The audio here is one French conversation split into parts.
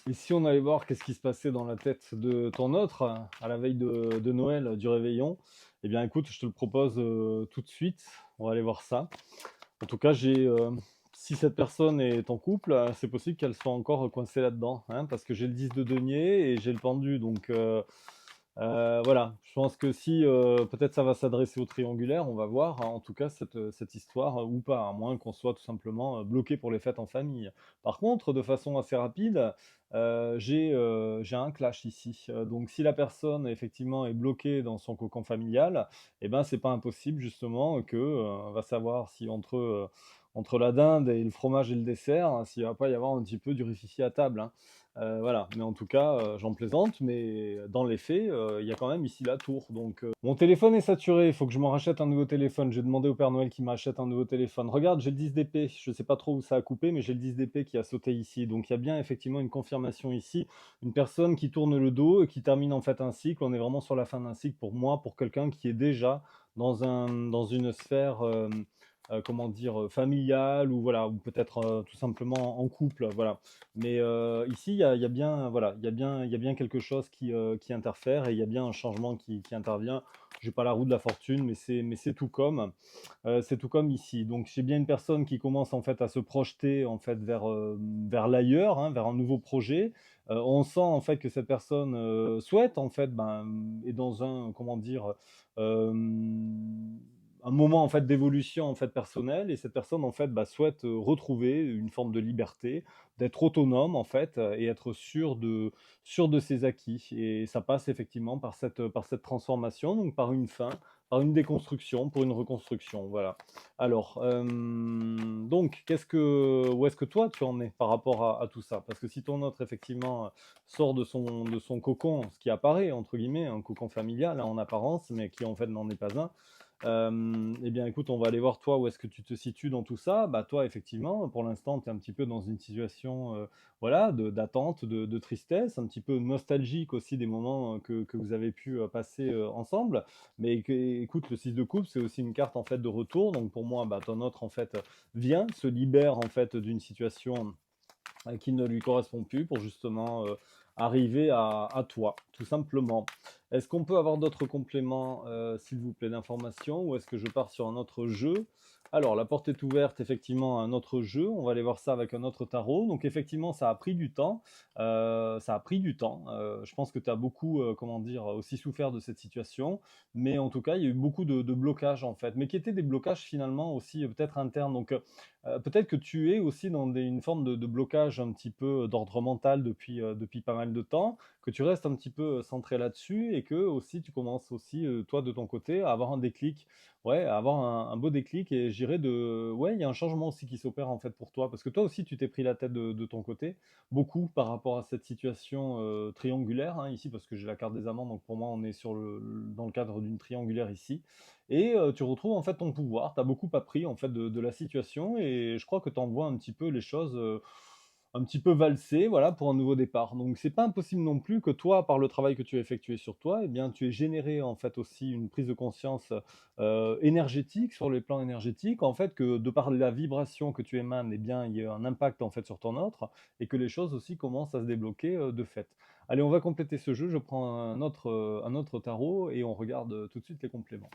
Et si on allait voir qu'est-ce qui se passait dans la tête de ton autre à la veille de Noël, du réveillon, eh bien écoute, je te le propose tout de suite. On va aller voir ça. En tout cas, si cette personne est en couple, c'est possible qu'elle soit encore coincée là-dedans, hein, parce que j'ai le 10 de denier et j'ai le pendu. Donc voilà, je pense que si peut-être ça va s'adresser au triangulaire, on va voir, hein, en tout cas cette histoire ou pas, à moins qu'on soit tout simplement bloqué pour les fêtes en famille. Par contre, de façon assez rapide, j'ai un clash ici. Donc si la personne effectivement est bloquée dans son cocon familial, eh ben c'est pas impossible justement que va savoir si entre la dinde et le fromage et le dessert, hein, s'il va pas y avoir un petit peu du rififi à table, hein. Voilà, mais en tout cas, j'en plaisante, mais dans les faits, il y a quand même ici la tour. Donc, mon téléphone est saturé, il faut que je m'en rachète un nouveau téléphone. J'ai demandé au Père Noël qu'il m'achète un nouveau téléphone. Regarde, j'ai le 10 d'épée. Je ne sais pas trop où ça a coupé, mais j'ai le 10 d'épée qui a sauté ici. Donc, il y a bien effectivement une confirmation ici. Une personne qui tourne le dos et qui termine en fait un cycle. On est vraiment sur la fin d'un cycle pour moi, pour quelqu'un qui est déjà dans une sphère comment dire, familiale ou voilà, ou peut-être tout simplement en couple, voilà. Mais ici, il y a bien, voilà, il y a bien quelque chose qui interfère et il y a bien un changement qui intervient. Je n'ai pas la roue de la fortune, mais c'est tout comme ici. Donc j'ai bien une personne qui commence en fait à se projeter en fait vers l'ailleurs, hein, vers un nouveau projet. On sent en fait que cette personne souhaite en fait, est dans un, comment dire, euh, un moment en fait d'évolution en fait personnelle et cette personne en fait souhaite retrouver une forme de liberté, d'être autonome en fait et être sûr de ses acquis et ça passe effectivement par cette transformation donc par une déconstruction pour une reconstruction voilà. Alors donc où est-ce que toi tu en es par rapport à tout ça parce que si ton autre effectivement sort de son cocon ce qui apparaît entre guillemets un cocon familial hein, en apparence mais qui en fait n'en est pas un eh bien, écoute, on va aller voir toi où est-ce que tu te situes dans tout ça. Bah, toi, effectivement, pour l'instant, tu es un petit peu dans une situation voilà, d'attente, de tristesse, un petit peu nostalgique aussi des moments que vous avez pu passer ensemble. Mais écoute, le 6 de coupe, c'est aussi une carte en fait de retour. Donc pour moi, bah, ton autre en fait vient, se libère en fait d'une situation qui ne lui correspond plus pour justement arriver à toi, tout simplement. Est-ce qu'on peut avoir d'autres compléments, s'il vous plaît, d'informations, ou est-ce que je pars sur un autre jeu? Alors, la porte est ouverte effectivement à un autre jeu. On va aller voir ça avec un autre tarot. Donc, effectivement, ça a pris du temps. Ça a pris du temps. Je pense que tu as beaucoup, comment dire, aussi souffert de cette situation. Mais en tout cas, il y a eu beaucoup de blocages en fait. Mais qui étaient des blocages finalement aussi peut-être internes. Donc, peut-être que tu es aussi dans une forme de blocage un petit peu d'ordre mental depuis pas mal de temps, que tu restes un petit peu centré là-dessus et que aussi tu commences aussi, toi de ton côté, à avoir un déclic, ouais, à avoir un beau déclic et j'irais ouais, il y a un changement aussi qui s'opère en fait pour toi, parce que toi aussi tu t'es pris la tête de ton côté, beaucoup par rapport à cette situation triangulaire, hein, ici, parce que j'ai la carte des amants, donc pour moi on est dans le cadre d'une triangulaire ici. Et tu retrouves en fait ton pouvoir. Tu as beaucoup appris en fait de la situation et je crois que tu envoies un petit peu les choses un petit peu valser voilà, pour un nouveau départ. Donc c'est pas impossible non plus que toi, par le travail que tu as effectué sur toi, eh bien, tu aies généré en fait aussi une prise de conscience énergétique sur les plans énergétiques, en fait que de par la vibration que tu émanes, eh bien, il y a un impact en fait sur ton autre et que les choses aussi commencent à se débloquer de fait. Allez, on va compléter ce jeu. Je prends un autre tarot et on regarde tout de suite les compléments.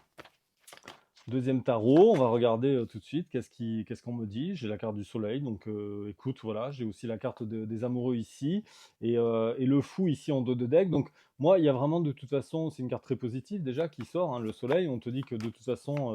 Deuxième tarot, on va regarder tout de suite qu'est-ce qu'on me dit. J'ai la carte du soleil, donc écoute, voilà, j'ai aussi la carte des amoureux ici et le fou ici en dos de deck. Donc moi, il y a vraiment de toute façon, c'est une carte très positive déjà qui sort, hein, le soleil. On te dit que de toute façon,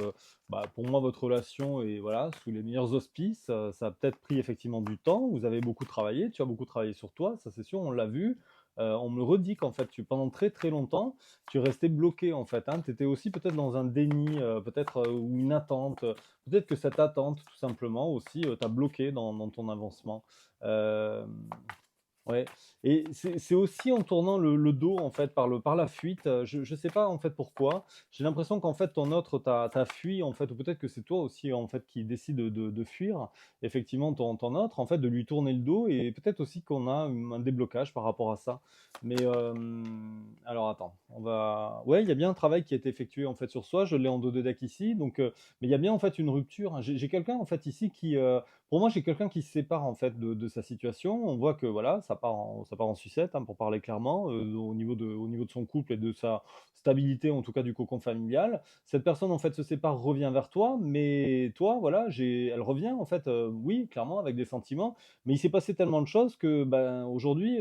pour moi, votre relation est voilà, sous les meilleurs auspices. Ça a peut-être pris effectivement du temps, vous avez beaucoup travaillé, tu as beaucoup travaillé sur toi, ça c'est sûr, on l'a vu. On me redit qu'en fait, pendant très très longtemps, tu restais bloqué en fait. Hein. Tu étais aussi peut-être dans un déni, peut-être ou une attente. Peut-être que cette attente, tout simplement, aussi, t'a bloqué dans ton avancement. Euh, Ouais, et c'est aussi en tournant le dos en fait par la fuite. Je sais pas en fait pourquoi. J'ai l'impression qu'en fait ton autre t'a fui en fait, ou peut-être que c'est toi aussi en fait qui décide de fuir effectivement ton autre, en fait de lui tourner le dos et peut-être aussi qu'on a un déblocage par rapport à ça. Mais alors attends, ouais, il y a bien un travail qui a été effectué en fait sur soi. Je l'ai en dos de deck ici, donc mais il y a bien en fait une rupture. J'ai quelqu'un en fait ici Pour moi, j'ai quelqu'un qui se sépare en fait de sa situation. On voit que voilà, ça part en sucette, hein, pour parler clairement, au niveau de son couple et de sa stabilité, en tout cas du cocon familial. Cette personne en fait se sépare, revient vers toi, mais toi, voilà, elle revient en fait, oui, clairement avec des sentiments, mais il s'est passé tellement de choses que, ben, aujourd'hui,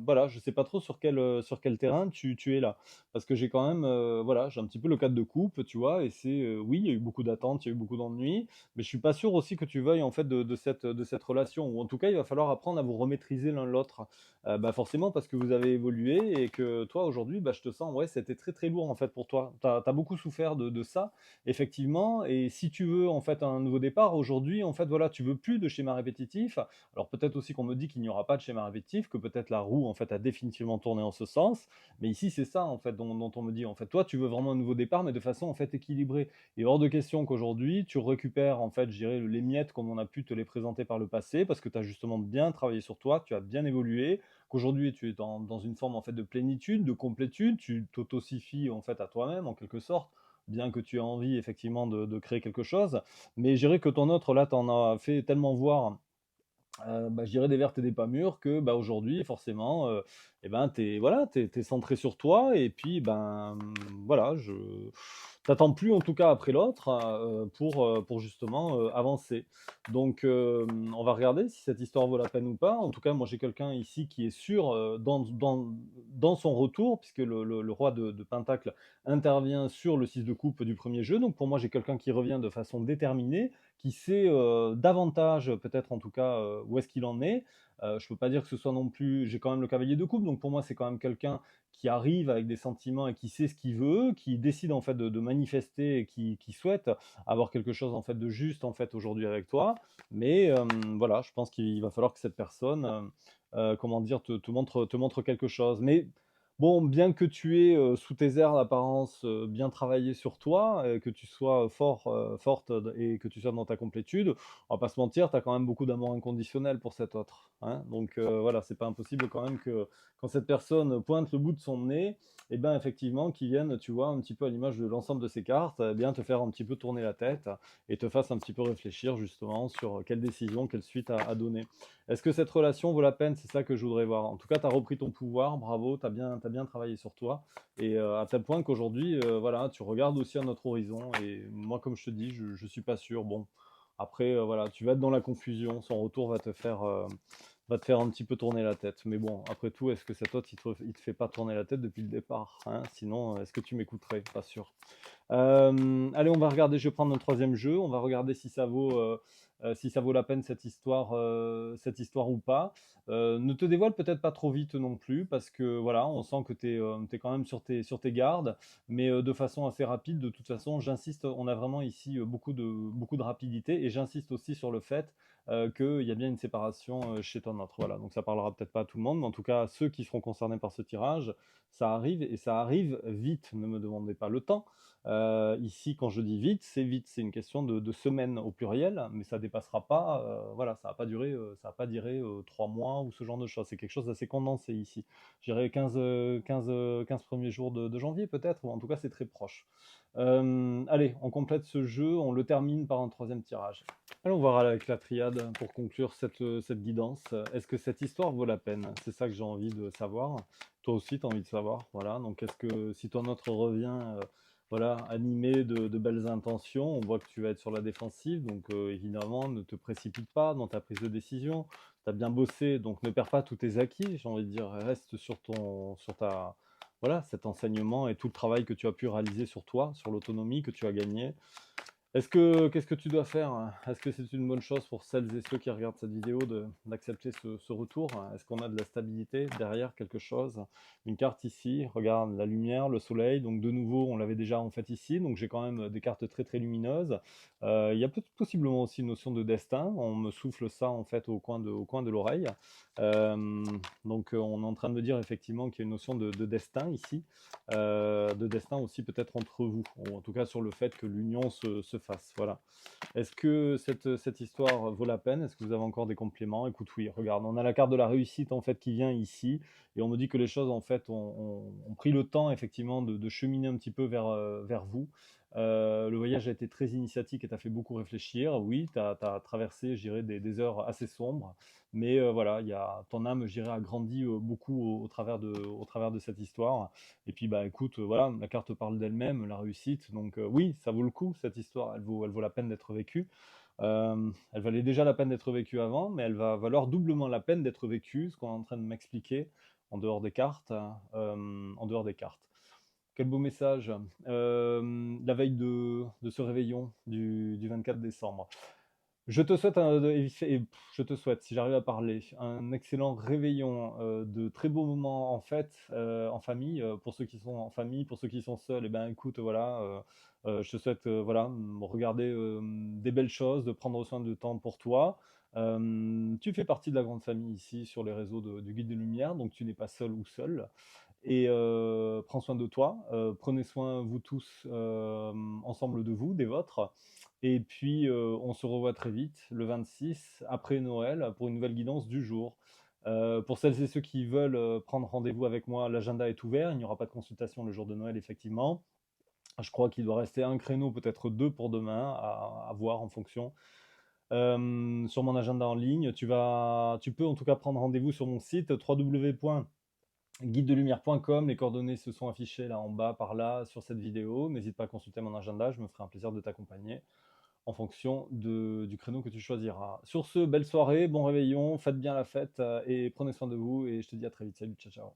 voilà, je sais pas trop sur quel terrain tu es là. Parce que j'ai quand même, voilà, j'ai un petit peu le cadre de coupe, tu vois? Et c'est, oui, il y a eu beaucoup d'attentes, il y a eu beaucoup d'ennuis, mais je suis pas sûr aussi que tu veuilles en fait de cette relation, ou en tout cas, il va falloir apprendre à vous remaîtriser l'un l'autre. Bah, forcément parce que vous avez évolué et que toi aujourd'hui, bah, je te sens, ouais, c'était très, très lourd en fait pour toi. Tu as beaucoup souffert de ça, effectivement, et si tu veux en fait un nouveau départ aujourd'hui, en fait, voilà, tu veux plus de schéma répétitif. Alors peut-être aussi qu'on me dit qu'il n'y aura pas de schéma répétitif, que peut-être la roue en fait a définitivement tourné en ce sens, mais ici c'est ça en fait dont on me dit. En fait, toi, tu veux vraiment un nouveau départ, mais de façon en fait équilibrée. Et hors de question qu'aujourd'hui, tu récupères, en fait, je dirais, les miettes comme on a pu te les présenter par le passé, parce que tu as justement bien travaillé sur toi, tu as bien évolué, qu'aujourd'hui tu es dans une forme en fait de plénitude, de complétude, tu t'autosifies en fait à toi-même en quelque sorte, bien que tu aies envie effectivement de créer quelque chose. Mais je dirais que ton autre, là, t'en as fait tellement voir, bah, je dirais des vertes et des pas mûres que, bah, aujourd'hui forcément, et ben, voilà, tu centré sur toi, et puis, ben, voilà, je t'attends plus en tout cas après l'autre, pour justement, avancer. Donc, on va regarder si cette histoire vaut la peine ou pas. En tout cas, moi j'ai quelqu'un ici qui est sûr, dans son retour, puisque le roi de pentacle intervient sur le 6 de coupe du premier jeu. Donc pour moi, j'ai quelqu'un qui revient de façon déterminée, qui sait, davantage peut-être en tout cas, où est-ce qu'il en est. Je peux pas dire que ce soit non plus, j'ai quand même le cavalier de coupe, donc pour moi c'est quand même quelqu'un qui arrive avec des sentiments et qui sait ce qu'il veut, qui décide en fait de manifester et qui souhaite avoir quelque chose en fait de juste en fait aujourd'hui avec toi. Mais, voilà, je pense qu'il va falloir que cette personne, comment dire, te montre quelque chose. Mais bon, bien que tu aies, sous tes airs d'apparence, bien travaillé sur toi, que tu sois forte, et que tu sois dans ta complétude, on va pas se mentir, tu as quand même beaucoup d'amour inconditionnel pour cet autre, hein. Donc, voilà, c'est pas impossible quand même que quand cette personne pointe le bout de son nez, et ben, effectivement, qu'il vienne, tu vois, un petit peu à l'image de l'ensemble de ses cartes, eh bien te faire un petit peu tourner la tête et te fasse un petit peu réfléchir justement sur quelle décision, quelle suite à donner. Est-ce que cette relation vaut la peine? C'est ça que je voudrais voir. En tout cas, tu as repris ton pouvoir, bravo, tu as bien travaillé sur toi. Et, à tel point qu'aujourd'hui, voilà, tu regardes aussi à notre horizon. Et moi, comme je te dis, je ne suis pas sûr. Bon, après, voilà, tu vas être dans la confusion. Son retour va te faire un petit peu tourner la tête. Mais bon, après tout, est-ce que cet autre, il te fait pas tourner la tête depuis le départ, hein? Sinon, est-ce que tu m'écouterais? Pas sûr. Allez, on va regarder, je vais prendre un troisième jeu, on va regarder si ça vaut la peine cette histoire ou pas. Ne te dévoile peut-être pas trop vite non plus, parce que voilà, on sent que tu es quand même sur tes gardes, mais, de façon assez rapide. De toute façon, j'insiste, on a vraiment ici, beaucoup de rapidité, et j'insiste aussi sur le fait, qu'il y a bien une séparation, chez ton autre. Voilà, donc ça parlera peut-être pas à tout le monde, mais en tout cas, à ceux qui seront concernés par ce tirage, ça arrive, et ça arrive vite. Ne me demandez pas le temps. Ici, quand je dis vite, c'est une question de semaines au pluriel, mais ça dépassera pas, voilà, ça va pas durer 3 mois ou ce genre de choses. C'est quelque chose d'assez condensé ici. Je dirais 15 premiers jours de janvier peut-être, ou en tout cas c'est très proche. Allez, on complète ce jeu, on le termine par un troisième tirage. Allons voir avec la triade pour conclure cette guidance. Est-ce que cette histoire vaut la peine? C'est ça que j'ai envie de savoir. Toi aussi, tu as envie de savoir. Voilà, donc est-ce que si ton autre revient, voilà, animé de belles intentions, on voit que tu vas être sur la défensive, donc, évidemment, ne te précipite pas dans ta prise de décision. Tu as bien bossé, donc ne perds pas tous tes acquis, j'ai envie de dire, reste voilà, cet enseignement et tout le travail que tu as pu réaliser sur toi, sur l'autonomie que tu as gagnée. Qu'est-ce que tu dois faire, hein? Est-ce que c'est une bonne chose pour celles et ceux qui regardent cette vidéo d'accepter ce retour? Est-ce qu'on a de la stabilité derrière quelque chose? Une carte ici, regarde la lumière, le soleil, donc de nouveau, on l'avait déjà en fait ici, donc j'ai quand même des cartes très très lumineuses. Il y a possiblement aussi une notion de destin, on me souffle ça en fait au coin de l'oreille. Euh, donc, on est en train de me dire effectivement qu'il y a une notion de destin ici, de destin aussi peut-être entre vous, ou en tout cas sur le fait que l'union se fasse. Voilà. Est-ce que cette histoire vaut la peine? Est-ce que vous avez encore des compléments? Écoute, oui, regarde, on a la carte de la réussite en fait qui vient ici, et on me dit que les choses en fait ont pris le temps effectivement de cheminer un petit peu vers vous. Le voyage a été très initiatique et t'a fait beaucoup réfléchir. Oui, tu as traversé, je dirais, des heures assez sombres, mais voilà, ton âme, je dirais, a grandi beaucoup au travers de cette histoire. Et puis, bah, écoute, voilà, la carte parle d'elle-même, la réussite. Donc, oui, ça vaut le coup, cette histoire. Elle vaut la peine d'être vécue. Elle valait déjà la peine d'être vécue avant, mais elle va valoir doublement la peine d'être vécue, ce qu'on est en train de m'expliquer en dehors des cartes. En dehors des cartes. Quel beau message. La veille de ce réveillon du 24 décembre. Je te souhaite, je te souhaite, si j'arrive à parler, un excellent réveillon, de très beaux moments en fête, en famille, pour ceux qui sont en famille, pour ceux qui sont seuls, et ben écoute, voilà, je te souhaite, voilà, regarder des belles choses, de prendre soin de temps pour toi. Tu fais partie de la grande famille ici sur les réseaux du Guide des Lumières, donc tu n'es pas seul ou seul. Et prends soin de toi, prenez soin, vous tous, ensemble de vous, des vôtres. Et puis, on se revoit très vite, le 26, après Noël, pour une nouvelle guidance du jour. Pour celles et ceux qui veulent prendre rendez-vous avec moi, l'agenda est ouvert, il n'y aura pas de consultation le jour de Noël, effectivement. Je crois qu'il doit rester un créneau, peut-être deux pour demain, à voir en fonction. Sur mon agenda en ligne, tu peux en tout cas prendre rendez-vous sur mon site www.guidedelumière.com. Les coordonnées se sont affichées là en bas, par là, sur cette vidéo. N'hésite pas à consulter mon agenda, je me ferai un plaisir de t'accompagner en fonction du créneau que tu choisiras. Sur ce, belle soirée, bon réveillon, faites bien la fête et prenez soin de vous et je te dis à très vite. Salut, ciao, ciao.